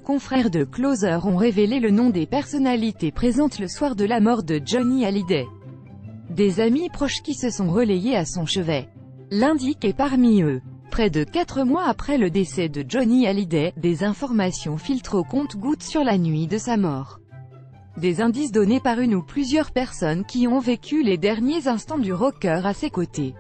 confrères de Closer ont révélé le nom des personnalités présentes le soir de la mort de Johnny Hallyday. Des amis proches qui se sont relayés à son chevet l'indiquent, et parmi eux, près de 4 mois après le décès de Johnny Hallyday, des informations filtrent au compte-gouttes sur la nuit de sa mort. Des indices donnés par une ou plusieurs personnes qui ont vécu les derniers instants du rocker à ses côtés.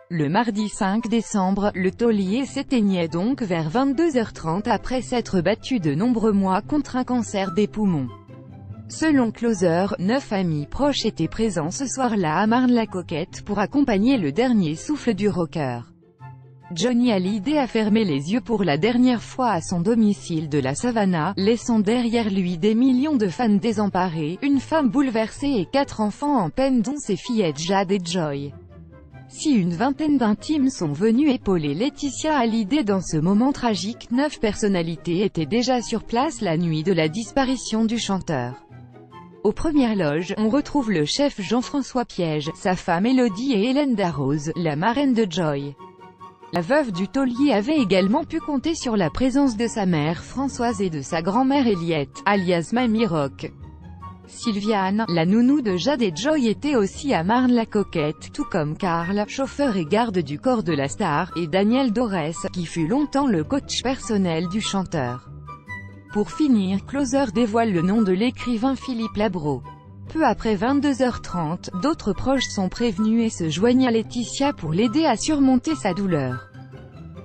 Le mardi 5 décembre, le taulier s'éteignait donc vers 22h30 après s'être battu de nombreux mois contre un cancer des poumons. Selon Closer, 9 amis proches étaient présents ce soir-là à Marne-la-Coquette pour accompagner le dernier souffle du rocker. Johnny Hallyday a fermé les yeux pour la dernière fois à son domicile de la Savannah, laissant derrière lui des millions de fans désemparés, une femme bouleversée et 4 enfants en peine dont ses fillettes Jade et Joy. Si une vingtaine d'intimes sont venus épauler Laetitia Hallyday dans ce moment tragique, 9 personnalités étaient déjà sur place la nuit de la disparition du chanteur. Aux premières loges, on retrouve le chef Jean-François Piège, sa femme Élodie et Hélène Darroze, la marraine de Joy. La veuve du taulier avait également pu compter sur la présence de sa mère Françoise et de sa grand-mère Eliette, alias Mamie Rock. Sylviane, la nounou de Jade et Joy, était aussi à Marne-la-Coquette, tout comme Karl, chauffeur et garde du corps de la star, et Daniel Dorès, qui fut longtemps le coach personnel du chanteur. Pour finir, Closer dévoile le nom de l'écrivain Philippe Labro. Peu après 22h30, d'autres proches sont prévenus et se joignent à Laetitia pour l'aider à surmonter sa douleur.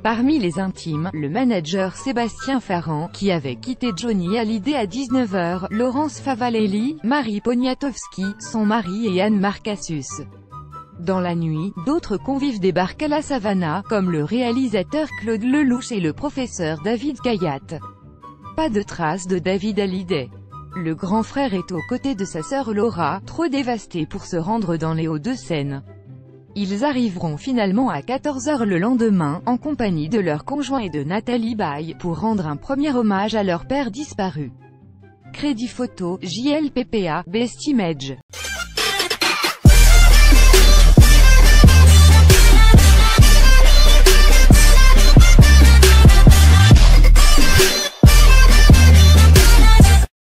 Parmi les intimes, le manager Sébastien Farran, qui avait quitté Johnny Hallyday à 19h, Laurence Favalelli, Marie Poniatowski, son mari et Anne Marcassus. Dans la nuit, d'autres convives débarquent à la Savannah, comme le réalisateur Claude Lelouch et le professeur David Kayat. Pas de traces de David Hallyday. Le grand frère est aux côtés de sa sœur Laura, trop dévastée pour se rendre dans les Hauts-de-Seine. Ils arriveront finalement à 14h le lendemain, en compagnie de leur conjoint et de Nathalie Baye, pour rendre un premier hommage à leur père disparu. Crédit photo, JLPPA, Best Image.